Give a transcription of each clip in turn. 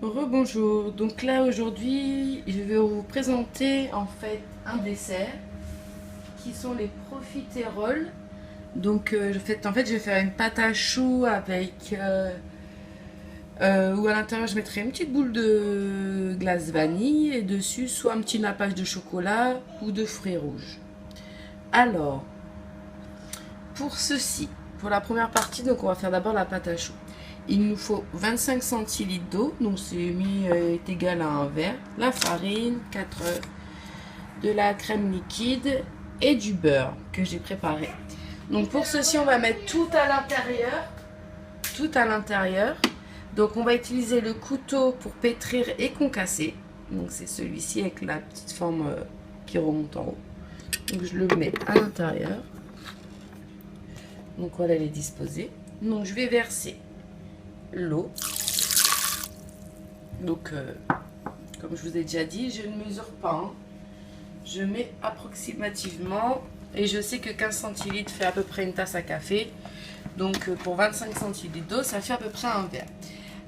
Rebonjour, donc là aujourd'hui je vais vous présenter en fait un dessert qui sont les profiteroles. Donc en fait je vais faire une pâte à choux avec où à l'intérieur je mettrai une petite boule de glace vanille et dessus soit un petit nappage de chocolat ou de fruits rouges. Alors pour ceci, pour la première partie, donc on va faire d'abord la pâte à choux. Il nous faut 25 centilitres d'eau, donc c'est est égal à un verre, la farine, 4 œufs, de la crème liquide et du beurre que j'ai préparé. Donc pour ceci, on va mettre tout à l'intérieur. Donc on va utiliser le couteau pour pétrir et concasser. Donc c'est celui-ci avec la petite forme qui remonte en haut. Donc je le mets à l'intérieur. Donc voilà, elle est disposée. Donc je vais verser l'eau. Donc comme je vous ai déjà dit, je ne mesure pas, hein. Je mets approximativement, et je sais que 15 centilitres fait à peu près une tasse à café, donc pour 25 centilitres d'eau ça fait à peu près un verre.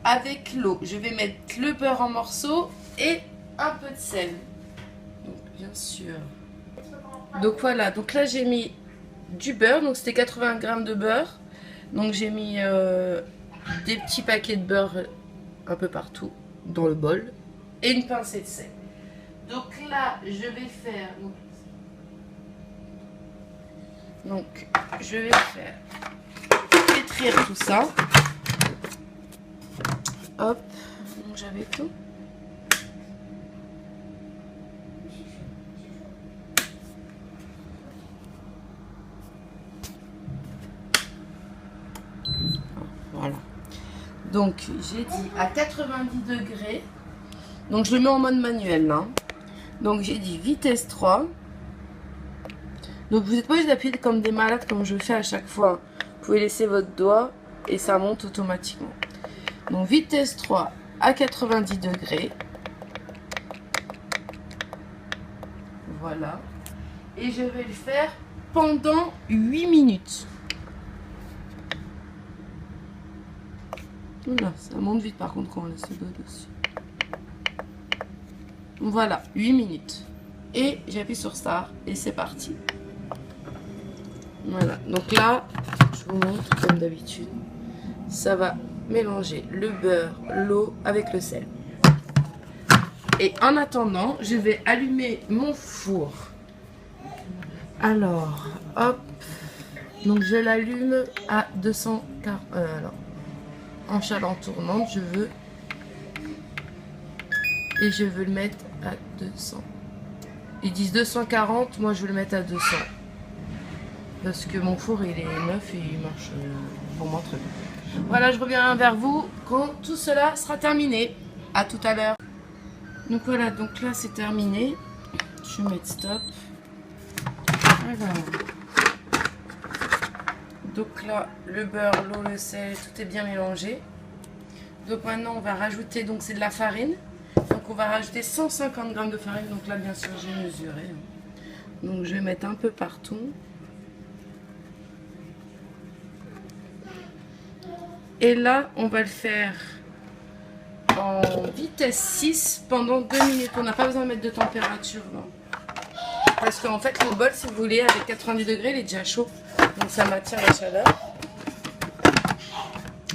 Avec l'eau je vais mettre le beurre en morceaux et un peu de sel, donc bien sûr. Donc voilà, donc là j'ai mis du beurre, donc c'était 80 g de beurre, donc j'ai mis des petits paquets de beurre un peu partout dans le bol et une pincée de sel. Donc là je vais faire pétrir tout ça. Hop, donc j'avais tout. Voilà. Donc j'ai dit à 90 degrés. Donc je le mets en mode manuel là. Donc j'ai dit vitesse 3. Donc vous n'êtes pas obligé d'appuyer comme des malades comme je le fais à chaque fois. Vous pouvez laisser votre doigt et ça monte automatiquement. Donc vitesse 3 à 90 degrés. Voilà. Et je vais le faire pendant 8 minutes. Oula, ça monte vite par contre quand on laisse le doigt dessus. Voilà, 8 minutes. Et j'appuie sur Start et c'est parti. Voilà, donc là, je vous montre comme d'habitude. Ça va mélanger le beurre, l'eau avec le sel. Et en attendant, je vais allumer mon four. Alors, hop. Donc je l'allume à 240. Alors, en chaland tournante, je veux. Et je veux le mettre à 200. Ils disent 240, moi je vais le mettre à 200. Parce que mon four il est neuf et il marche pour moi très bien. Voilà, je reviens vers vous quand tout cela sera terminé. À tout à l'heure. Donc voilà, donc là c'est terminé. Je vais mettre stop. Voilà. Donc là, le beurre, l'eau, le sel, tout est bien mélangé. Donc maintenant on va rajouter, donc c'est de la farine. Donc on va rajouter 150 g de farine. Donc là bien sûr j'ai mesuré. Donc je vais mettre un peu partout. Et là on va le faire en vitesse 6 pendant 2 minutes. On n'a pas besoin de mettre de température là. Parce qu'en fait le bol, si vous voulez, avec 90 degrés il est déjà chaud. Donc ça maintient la chaleur.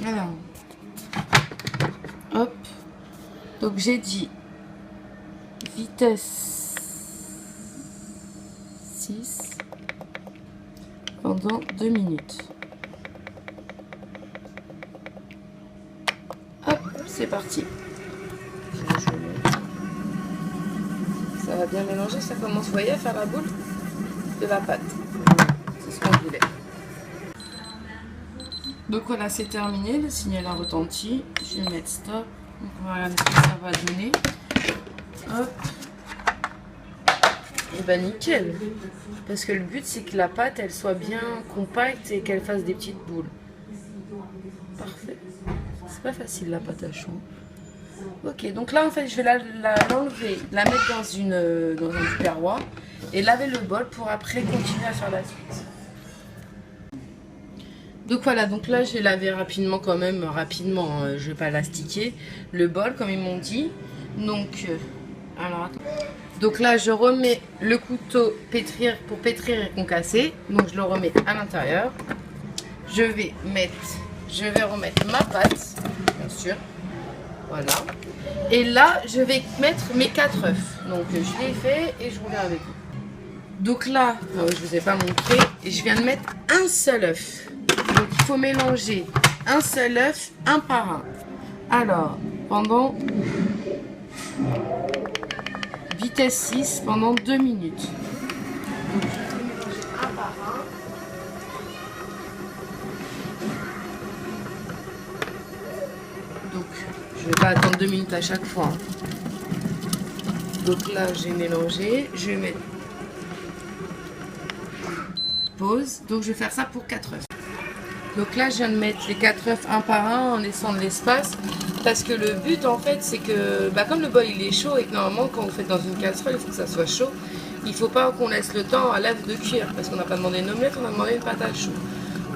Alors. Hop. Donc j'ai dit vitesse 6 pendant 2 minutes. Hop, c'est parti. Ça va bien mélanger, ça commence, vous voyez, à faire la boule de la pâte. C'est ce qu'on voulait. Donc voilà, c'est terminé, le signal a retenti. Je vais mettre stop. Donc on va regarder ce que ça va donner. Hop. Et ben nickel. Parce que le but c'est que la pâte elle soit bien compacte et qu'elle fasse des petites boules. Parfait. C'est pas facile la pâte à choux. Ok, donc là en fait je vais l'enlever, la mettre dans un tupperware et laver le bol pour après continuer à faire la suite. Donc voilà, donc là j'ai lavé rapidement quand même, rapidement, je vais pas l'astiquer, le bol comme ils m'ont dit. Donc, alors attends. Donc là je remets le couteau pétrir pour pétrir et concasser. Donc je le remets à l'intérieur. Je vais remettre ma pâte, bien sûr. Voilà. Et là je vais mettre mes 4 œufs. Donc je l'ai fait et je reviens avec vous. Donc là, je vous ai pas montré, et je viens de mettre un seul œuf. Donc il faut mélanger un seul œuf, un par un. Alors, pendant vitesse 6, pendant 2 minutes. Donc je vais mélanger un par un. Donc je vais pas attendre 2 minutes à chaque fois. Donc là j'ai mélangé, je vais mettre pause. Donc je vais faire ça pour 4 œufs. Donc là je viens de mettre les 4 œufs un par un en laissant de l'espace, parce que le but en fait c'est que comme le bol il est chaud et que normalement quand vous faites dans une casserole il faut que ça soit chaud, il faut pas qu'on laisse le temps à l'œuf de cuire, parce qu'on n'a pas demandé une omelette, on a demandé une patate chaude.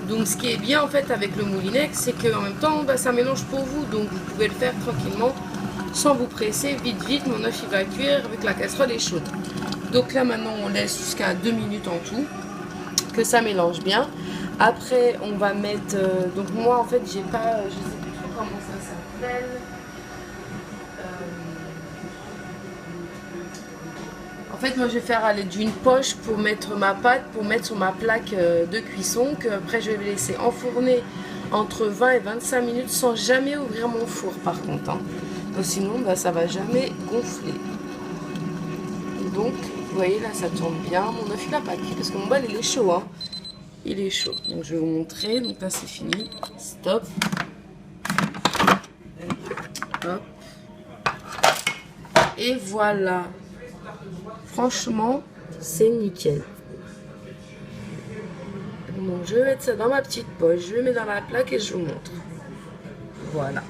Donc ce qui est bien en fait avec le moulinex, c'est qu'en même temps ça mélange pour vous, donc vous pouvez le faire tranquillement sans vous presser, vite mon œuf il va cuire avec la casserole est chaude. Donc là maintenant on laisse jusqu'à 2 minutes en tout, que ça mélange bien. Après on va mettre, donc moi en fait j'ai pas, je sais plus trop comment ça s'appelle. En fait moi je vais faire aller d'une poche pour mettre ma pâte, pour mettre sur ma plaque de cuisson, que après je vais laisser enfourner entre 20 et 25 minutes sans jamais ouvrir mon four par contre. Hein. Sinon ça va jamais gonfler. Donc vous voyez là ça tourne bien, mon œuf il n'a pas cuit parce que mon bol il est chaud. Hein. Il est chaud, donc je vais vous montrer. Donc là c'est fini, stop. Hop. Et voilà, franchement c'est nickel. Donc je vais mettre ça dans ma petite poche, je le mets dans la plaque et je vous montre. Voilà.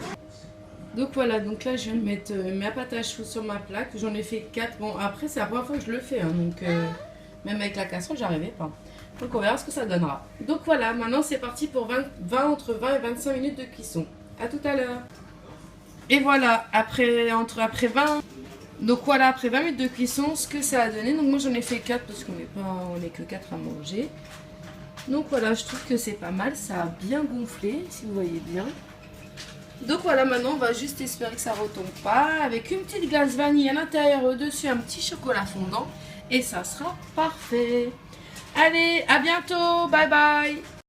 Donc voilà, donc là je viens de mettre ma pâte à choux sur ma plaque. J'en ai fait 4. Bon après c'est la première fois que je le fais, hein, donc même avec la casserole j'arrivais pas. Donc on verra ce que ça donnera. Donc voilà, maintenant c'est parti pour entre 20 et 25 minutes de cuisson. A tout à l'heure. Et voilà, après 20. Donc voilà, après 20 minutes de cuisson, ce que ça a donné. Donc moi j'en ai fait 4 parce qu'on n'est que 4 à manger. Donc voilà, je trouve que c'est pas mal. Ça a bien gonflé, si vous voyez bien. Donc voilà, maintenant on va juste espérer que ça retombe pas. Avec une petite glace vanille à l'intérieur, au-dessus un petit chocolat fondant. Et ça sera parfait. Allez, à bientôt, bye bye.